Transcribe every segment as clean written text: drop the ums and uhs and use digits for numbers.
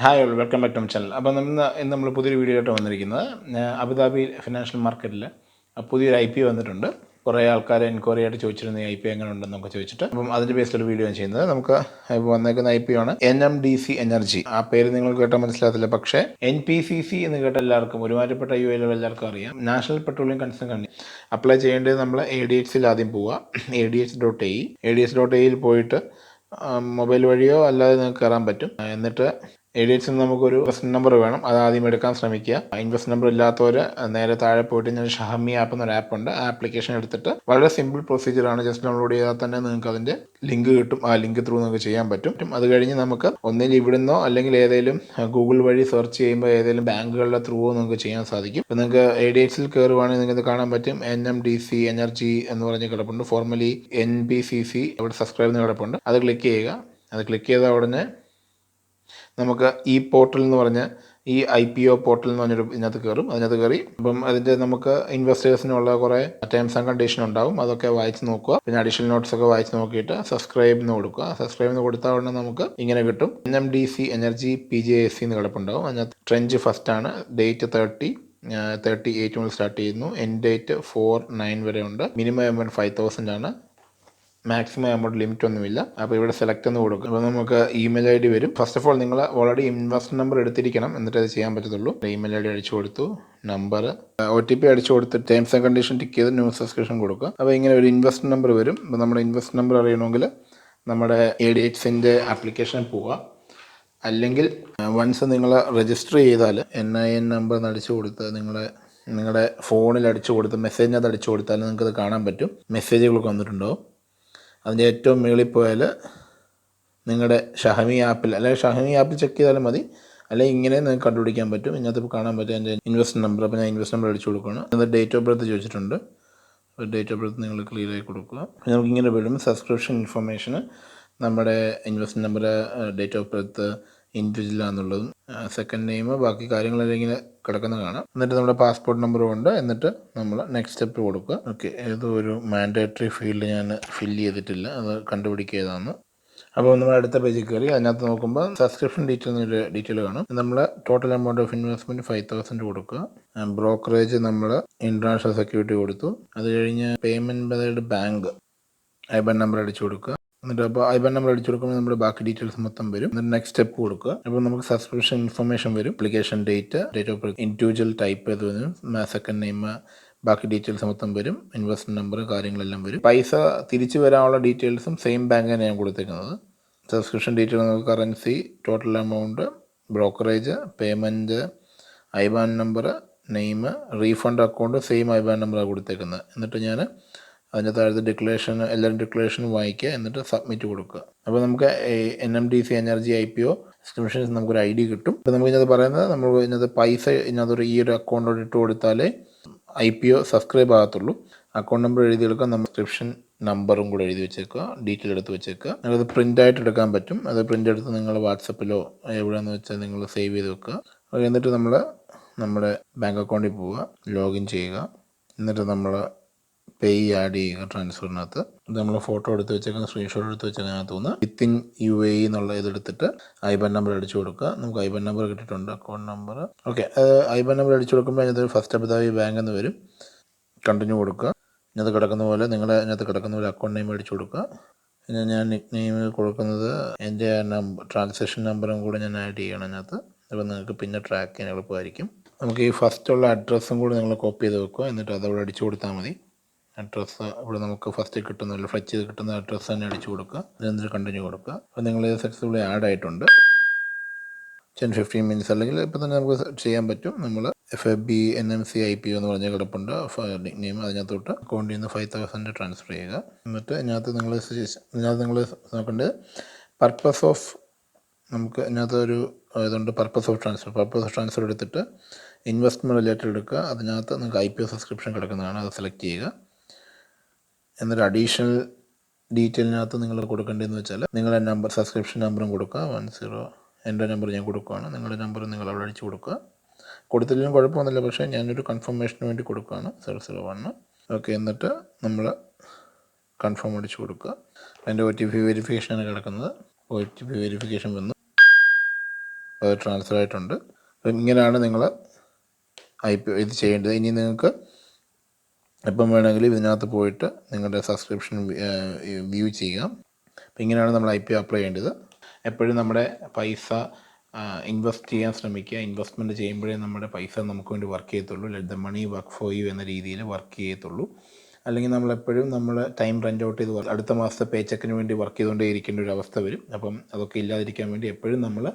Hi all welcome back to my channel. അപ്പോൾ ഇന്ന് നമ്മൾ പുതിയൊരു വീഡിയോ ആയിട്ട് വന്നിരിക്കുന്നത് അബുദാബി ഫിനാൻഷ്യൽ മാർക്കറ്റിൽ പുതിയൊരു IPO വന്നിട്ടുണ്ട്. കുറേ ആൾക്കാർ എൻക്വയറി ആയിട്ട് ചോദിച്ചിരുന്ന ഈ IPO എങ്ങനെ ഉണ്ടെന്നൊക്കെ ചോദിച്ചിട്ട് അപ്പം അതിൻ്റെ ബേസിലൊരു വീഡിയോ ആണ് ചെയ്യുന്നത്. നമുക്ക് ഇപ്പോൾ വന്നേക്കുന്ന IPO ആണ് NMDC എനർജി. ആ പേര് നിങ്ങൾ കേട്ടാൽ മനസ്സിലാകത്തില്ല, പക്ഷേ NPCC എന്ന് കേട്ട എല്ലാവർക്കും, ഒരുമാതിരിപ്പെട്ട UAയിലുള്ള എല്ലാവർക്കും അറിയാം. National petroleum concern company. Apply ചെയ്യേണ്ടത് നമ്മൾ ADXൽ ആദ്യം പോവുക, ADX.AE പോയിട്ട് മൊബൈൽ വഴിയോ അല്ലാതെ നിങ്ങൾക്ക് കയറാൻ പറ്റും. എന്നിട്ട് ADXൽ നമുക്കൊരു ഇൻവെസ്റ്റ്മെൻറ്റ് നമ്പർ വേണം, അത് ആദ്യം എടുക്കാൻ ശ്രമിക്കുക. ഇൻവെസ്റ്റ്മെൻറ്റ് നമ്പർ ഇല്ലാത്തവർ നേരെ താഴെ പോയിട്ട് ഞാൻ ഷഹമി ആപ്പ് എന്നൊരു ആപ്പ് ഉണ്ട്, ആ ആപ്ലിക്കേഷൻ എടുത്തിട്ട് വളരെ സിമ്പിൾ പ്രൊസീജിയറാണ്. ജസ്റ്റ് ഡൗൺലോഡ് ചെയ്താൽ തന്നെ നിങ്ങൾക്ക് അതിൻ്റെ ലിങ്ക് കിട്ടും. ആ ലിങ്ക് ത്രൂ നിങ്ങൾക്ക് ചെയ്യാൻ പറ്റും. അത് കഴിഞ്ഞ് നമുക്ക് ഒന്നിൽ ഇവിടുന്നോ അല്ലെങ്കിൽ ഏതെങ്കിലും ഗൂഗിൾ വഴി സെർച്ച് ചെയ്യുമ്പോൾ ഏതെങ്കിലും ബാങ്കുകളുടെ ത്രൂ നിങ്ങൾക്ക് ചെയ്യാൻ സാധിക്കും. ഇപ്പോൾ നിങ്ങൾക്ക് ADXൽ കയറുവാണെങ്കിൽ നിങ്ങൾക്ക് കാണാൻ പറ്റും NMDC എനർജി എന്ന് പറഞ്ഞ് കിടപ്പുണ്ട്. ഫോർമലി NPCC ഇവിടെ സബ്സ്ക്രൈബ് എന്ന് കിടപ്പുണ്ട്. അത് ക്ലിക്ക് ചെയ്യുക. അത് ക്ലിക്ക് ചെയ്ത ഉടനെ നമുക്ക് ഈ പോർട്ടൽ എന്ന് പറഞ്ഞ ഈ IPO പോർട്ടൽ എന്ന് പറഞ്ഞൊരു ഇതിനകത്ത് കയറി അപ്പം അതിൻ്റെ നമുക്ക് ഇൻവെസ്റ്റേഴ്സിനുള്ള കുറേ ടേംസ് ആൻഡ് കണ്ടീഷൻ ഉണ്ടാവും. അതൊക്കെ വായിച്ച് നോക്കുക. പിന്നെ അഡീഷണൽ നോട്ട്സ് ഒക്കെ വായിച്ച് നോക്കിയിട്ട് സബ്സ്ക്രൈബ് എന്ന് കൊടുക്കുക. സബ്സ്ക്രൈബ് എന്ന് കൊടുത്താൽ ഉടനെ നമുക്ക് ഇങ്ങനെ കിട്ടും. NMDC എനർജി PJSC എന്ന് കിടപ്പുണ്ടാവും. അതിനകത്ത് ട്രെൻഡ് ഫസ്റ്റ് ആണ്. ഡേറ്റ് 38 മുതൽ സ്റ്റാർട്ട് ചെയ്യുന്നു. എൻഡ് ഡേറ്റ് 4/9 വരെ ഉണ്ട്. മിനിമം എമൗണ്ട് 5,000 ആണ്. മാക്സിമം എമൗണ്ട് ലിമിറ്റ് ഒന്നുമില്ല. അപ്പോൾ ഇവിടെ സെലക്ട് എന്ന് കൊടുക്കും. അപ്പോൾ നമുക്ക് ഇമെയിൽ ID വരും. ഫസ്റ്റ് ഓഫ് ഓൾ നിങ്ങൾ ഓൾറെഡി ഇൻവെസ്റ്റ്മെൻറ്റ് നമ്പർ എടുത്തിരിക്കണം, എന്നിട്ട് അത് ചെയ്യാൻ പറ്റത്തുള്ളൂ. ഇമെയിൽ ID അടിച്ചു കൊടുത്തു, നമ്പർ OTP അടിച്ചു കൊടുത്ത് ടേംസ് ആൻഡ് കണ്ടീഷൻ ടിക്ക് ചെയ്ത് ന്യൂ സബ്സ്ക്രിപ്ഷൻ കൊടുക്കുക. അപ്പോൾ ഇങ്ങനെ ഒരു ഇൻവെസ്റ്റ്മെൻറ്റ് നമ്പർ വരും. അപ്പോൾ നമ്മുടെ ഇൻവെസ്റ്റ്മെൻറ്റ് നമ്പർ അറിയണമെങ്കിൽ നമ്മുടെ ADXൻ്റെ ആപ്ലിക്കേഷൻ പോവുക. അല്ലെങ്കിൽ വൺസ് നിങ്ങൾ രജിസ്റ്റർ ചെയ്താൽ NIN നമ്പർ അടിച്ചു കൊടുത്ത് നിങ്ങളുടെ ഫോണിൽ അടിച്ചു കൊടുത്ത് മെസ്സേജിനകത്ത് അടിച്ചു കൊടുത്താൽ നിങ്ങൾക്കത് കാണാൻ പറ്റും. മെസ്സേജുകളൊക്കെ വന്നിട്ടുണ്ടാവും. അതിൻ്റെ ഏറ്റവും മുകളിൽ പോയാൽ നിങ്ങളുടെ ഷഹമി ആപ്പിൽ, അല്ലെങ്കിൽ ഷഹമി ആപ്പിൽ ചെക്ക് ചെയ്താലും മതി, അല്ലെങ്കിൽ ഇങ്ങനെ നിങ്ങൾക്ക് കണ്ടുപിടിക്കാൻ പറ്റും. ഇതിനകത്ത് ഇപ്പോൾ കാണാൻ പറ്റും എൻ്റെ ഇൻവെസ്റ്റ് നമ്പർ. അപ്പോൾ ഞാൻ ഇൻവെസ്റ്റ് നമ്പർ അടിച്ചു കൊടുക്കുകയാണ്. അത് ഡേറ്റ് ഓഫ് ബർത്ത് ചോദിച്ചിട്ടുണ്ട്. ഡേറ്റ് ഓഫ് ബർത്ത് നിങ്ങൾ ക്ലിയർ ആയി കൊടുക്കുക. നമുക്കിങ്ങനെ വരും സബ്സ്ക്രിപ്ഷൻ ഇൻഫർമേഷന്, നമ്മുടെ invest number, date of birth, ഇൻഡിവിജ്വലാണെന്നുള്ളതും സെക്കൻഡ് നെയിം, ബാക്കി കാര്യങ്ങളെല്ലാം ഇങ്ങനെ കിടക്കുന്ന കാണാം. എന്നിട്ട് നമ്മുടെ പാസ്പോർട്ട് നമ്പറും ഉണ്ട്. എന്നിട്ട് നമ്മൾ നെക്സ്റ്റ് സ്റ്റെപ്പ് കൊടുക്കുക. ഓക്കെ, ഏതോ ഒരു മാൻഡേറ്ററി ഫീൽഡ് ഞാൻ ഫില്ല് ചെയ്തിട്ടില്ല, അത് കണ്ടുപിടിക്കുക ഏതാണെന്ന്. അപ്പോൾ നമ്മൾ അടുത്ത പേജിൽ കയറി അതിനകത്ത് നോക്കുമ്പോൾ സബ്സ്ക്രിപ്ഷൻ ഡീറ്റെയിൽ കാണും. നമ്മൾ ടോട്ടൽ എമൗണ്ട് ഓഫ് ഇൻവെസ്റ്റ്മെൻറ്റ് 5,000 കൊടുക്കുക. ബ്രോക്കറേജ് നമ്മൾ ഇൻ്റർനാഷണൽ സെക്യൂരിറ്റി കൊടുത്തു. അത് കഴിഞ്ഞ് payment method bank, IBAN number അടിച്ചു കൊടുക്കുക. എന്നിട്ട് അപ്പോൾ IBAN നമ്പർ അടിച്ചു കൊടുക്കുമ്പോൾ നമ്മുടെ ബാക്കി ഡീറ്റെയിൽസ് മൊത്തം വരും. എന്നിട്ട് നെക്സ്റ്റ് സ്റ്റെപ്പ് കൊടുക്കുക. അപ്പോൾ നമുക്ക് സബ്സ്ക്രിപ്ഷൻ ഇൻഫർമേഷൻ വരും. Application date, date of birth, individual type ഏത് വരും, സെക്കൻഡ് നെയിം, ബാക്കി ഡീറ്റെയിൽസ് മൊത്തം വരും. ഇൻവെസ്റ്റ്മെൻറ്റ് നമ്പർ, കാര്യങ്ങളെല്ലാം വരും. പൈസ തിരിച്ചു വരാനുള്ള ഡീറ്റെയിൽസും സെയിം ബാങ്ക് തന്നെയാണ് കൊടുത്തേക്കുന്നത്. സബ്സ്ക്രിപ്ഷൻ ഡീറ്റെയിൽ നമുക്ക് currency, total amount, brokerage, payment, IBAN number, name, refund account same IBAN നമ്പറാണ് കൊടുത്തേക്കുന്നത്. എന്നിട്ട് ഞാൻ അതിൻ്റെ താഴത്തെ എല്ലാവരും ഡിക്ലറേഷനും വായിക്കുക. എന്നിട്ട് സബ്മിറ്റ് കൊടുക്കുക. അപ്പോൾ നമുക്ക് NMDC എനർജി IPO സബ്സ്ക്രിപ്ഷൻസ് നമുക്കൊരു ID കിട്ടും. അപ്പോൾ നമുക്ക് ഇതിനകത്ത് പറയുന്നത്, നമ്മൾ ഇതിനകത്ത് പൈസ ഈ ഒരു അക്കൗണ്ടോട് ഇട്ട് കൊടുത്താലേ IPO സബ്സ്ക്രൈബ് ആകത്തുള്ളൂ. അക്കൗണ്ട് നമ്പർ എഴുതിയെടുക്കുക, സബ്സ്ക്രിപ്ഷൻ നമ്പറും കൂടെ എഴുതി വെച്ചേക്കുക, ഡീറ്റെയിൽ എടുത്ത് വെച്ചേക്കുക. നിങ്ങളത് പ്രിൻ്റായിട്ട് എടുക്കാൻ പറ്റും. അത് പ്രിൻ്റ് എടുത്ത് നിങ്ങൾ വാട്സപ്പിലോ എവിടെയാണെന്ന് വെച്ചാൽ നിങ്ങൾ സേവ് ചെയ്ത് വെക്കുക. എന്നിട്ട് നമ്മൾ നമ്മുടെ ബാങ്ക് അക്കൗണ്ടിൽ പോവുക, ലോഗിൻ ചെയ്യുക. എന്നിട്ട് നമ്മൾ പേ ആഡ് ചെയ്യുക ട്രാൻസ്ഫറിനകത്ത്. ഇത് നമ്മൾ ഫോട്ടോ എടുത്ത് വെച്ചേക്കുന്ന, സ്ക്രീൻഷോട്ട് എടുത്ത് വെച്ചതിനകത്ത് നിന്ന് വിത്തിൻ UAE എന്നുള്ള ഇതെടുത്തിട്ട് IBAN നമ്പർ അടിച്ചു കൊടുക്കുക. നമുക്ക് IBAN നമ്പർ കിട്ടിയിട്ടുണ്ട്, account number. Okay, IBAN number അടിച്ചു കൊടുക്കുമ്പോൾ അതിനകത്ത് ഫസ്റ്റ് അബുദാബി ബാങ്ക് എന്ന് വരും. കണ്ടിന്യൂ കൊടുക്കുക. ഇതിനകത്ത് കിടക്കുന്ന പോലെ ഇതിനകത്ത് കിടക്കുന്ന പോലെ അക്കൗണ്ട് നെയിം അടിച്ചു കൊടുക്കുക. പിന്നെ ഞാൻ നിക് നെയിം കൊടുക്കുന്നത് എൻ്റെ ട്രാൻസാക്ഷൻ നമ്പറും കൂടെ ഞാൻ ആഡ് ചെയ്യണം അതിനകത്ത്. അപ്പോൾ നിങ്ങൾക്ക് പിന്നെ ട്രാക്ക് ചെയ്യാൻ എളുപ്പമായിരിക്കും. നമുക്ക് ഈ ഫസ്റ്റുള്ള അഡ്രസ്സും കൂടി നിങ്ങൾ കോപ്പി ചെയ്ത് വെക്കുക. എന്നിട്ട് അതവിടെ അടിച്ചു കൊടുത്താൽ മതി. അഡ്രസ്സ് ഇവിടെ നമുക്ക് ഫസ്റ്റ് കിട്ടുന്നില്ല, ഫ്ലച്ച് ചെയ്ത് കിട്ടുന്ന അഡ്രസ്സ് തന്നെ അടിച്ചു കൊടുക്കുക. എന്നിട്ട് കണ്ടിന്യൂ കൊടുക്കുക. അപ്പോൾ നിങ്ങൾ സക്സസ്ഫുള്ളി ആഡ് ആയിട്ടുണ്ട്. 10-15 മിനിറ്റ്സ് അല്ലെങ്കിൽ ഇപ്പോൾ തന്നെ നമുക്ക് ചെയ്യാൻ പറ്റും. നമ്മൾ FAB NMC IPO എന്ന് പറഞ്ഞ കിടപ്പുണ്ട്, നെയിം. അതിനകത്തോട്ട് അക്കൗണ്ടിൽ നിന്ന് 5,000 ട്രാൻസ്ഫർ ചെയ്യുക. എന്നിട്ട് ഇതിനകത്ത് നിങ്ങൾ നോക്കേണ്ടത് പർപ്പസ് ഓഫ്, നമുക്ക് ഇതിനകത്ത് ഒരു ഇതുണ്ട്, പർപ്പസ് ഓഫ് ട്രാൻസ്ഫർ എടുത്തിട്ട് ഇൻവെസ്റ്റ്മെൻറ്റ് റിലേറ്റഡ് എടുക്കുക. അതിനകത്ത് നിങ്ങൾക്ക് IPO സബ്സ്ക്രിപ്ഷൻ കിടക്കുന്നതാണ്, അത് സെലക്ട് ചെയ്യുക. എന്നിട്ട് അഡീഷണൽ ഡീറ്റെയിലിനകത്ത് നിങ്ങൾ കൊടുക്കേണ്ടതെന്ന് വെച്ചാൽ നിങ്ങളുടെ നമ്പർ, സബ്സ്ക്രിപ്ഷൻ നമ്പറും കൊടുക്കുക. 10, എൻ്റെ നമ്പർ ഞാൻ കൊടുക്കുകയാണ്. നിങ്ങളുടെ നമ്പർ നിങ്ങൾ അവിടെ അടിച്ച് കൊടുക്കുക. കൊടുത്തില്ലെങ്കിലും കുഴപ്പമൊന്നുമില്ല, പക്ഷേ ഞാനൊരു കൺഫർമേഷന് വേണ്ടി കൊടുക്കുകയാണ്, 001. ഓക്കെ, എന്നിട്ട് നമ്മൾ കൺഫേം അടിച്ച് കൊടുക്കുക. അതിൻ്റെ OTP വെരിഫിക്കേഷനാണ് കിടക്കുന്നത്. OTP വെരിഫിക്കേഷൻ വന്നു. അത് ട്രാൻസ്ഫർ ആയിട്ടുണ്ട്. അപ്പം ഇങ്ങനെയാണ് നിങ്ങൾ ഇത് ചെയ്യേണ്ടത്. ഇനി നിങ്ങൾക്ക് എപ്പം വേണമെങ്കിലും ഇതിനകത്ത് പോയിട്ട് നിങ്ങളുടെ സബ്സ്ക്രിപ്ഷൻ വ്യൂ ചെയ്യാം. അപ്പം ഇങ്ങനെയാണ് നമ്മൾ IPO അപ്ലൈ ചെയ്യേണ്ടത്. എപ്പോഴും നമ്മുടെ പൈസ ഇൻവെസ്റ്റ് ചെയ്യാൻ ശ്രമിക്കുക. ഇൻവെസ്റ്റ്മെൻറ്റ് ചെയ്യുമ്പോഴേ നമ്മുടെ പൈസ നമുക്ക് വേണ്ടി വർക്ക് ചെയ്യത്തുള്ളൂ. Let the money work for you എന്ന രീതിയിൽ വർക്ക് ചെയ്യത്തുള്ളൂ. അല്ലെങ്കിൽ നമ്മളെപ്പോഴും നമ്മൾ ടൈം റെൻ്റ് ഔട്ട് ചെയ്ത് അടുത്ത മാസത്തെ പേ ചെക്കിന് വേണ്ടി വർക്ക് ചെയ്തുകൊണ്ടേ ഇരിക്കേണ്ട ഒരു അവസ്ഥ വരും. അപ്പം അതൊക്കെ ഇല്ലാതിരിക്കാൻ വേണ്ടി എപ്പോഴും നമ്മൾ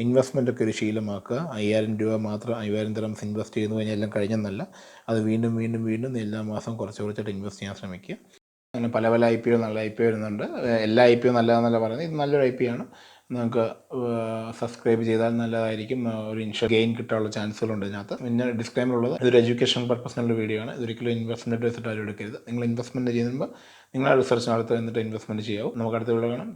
ഇൻവെസ്റ്റ്മെൻറ്റൊക്കെ ഒരു ശീലമാക്കുക. 5000 രൂപ മാത്രം 5000 ദിർഹംസ് ഇൻവെസ്റ്റ് ചെയ്യുന്നു കഴിഞ്ഞാൽ എല്ലാം കഴിഞ്ഞെന്നല്ല. അത് വീണ്ടും വീണ്ടും വീണ്ടും എല്ലാ മാസം കുറച്ചായിട്ട് ഇൻവെസ്റ്റ് ചെയ്യാൻ ശ്രമിക്കുക. അങ്ങനെ പല IPO നല്ല IPO വരുന്നുണ്ട്. എല്ലാ IPO നല്ലതാണെന്നല്ല പറയുന്നത്. ഇത് നല്ലൊരു IPO ആണ്. നിങ്ങൾക്ക് സബ്സ്ക്രൈബ് ചെയ്താൽ നല്ലതായിരിക്കും. ഒരു ഗെയിൻ കിട്ടാനുള്ള ചാൻസുകളുണ്ട് ഇതിനകത്ത്. പിന്നെ ഡിസ്ക്ലൈമർ ഉള്ളത്, ഇതൊരു എഡ്യൂക്കേഷൻ പർപ്പസിനുള്ള വീഡിയോ ആണ്. ഇതൊരിക്കലും ഇൻവെസ്റ്റ്മെൻറ്റ് വെച്ചിട്ട് ആരും എടുക്കരുത്. നിങ്ങൾ ഇൻവെസ്റ്റ്മെൻറ്റ് ചെയ്യുമ്പോൾ നിങ്ങളെ റിസർച്ച് നടത്തുക, എന്നിട്ട് ഇൻവെസ്റ്റ്മെൻറ്റ് ചെയ്യാവും. നമുക്ക് അടുത്ത വീഡിയോ കാണാം.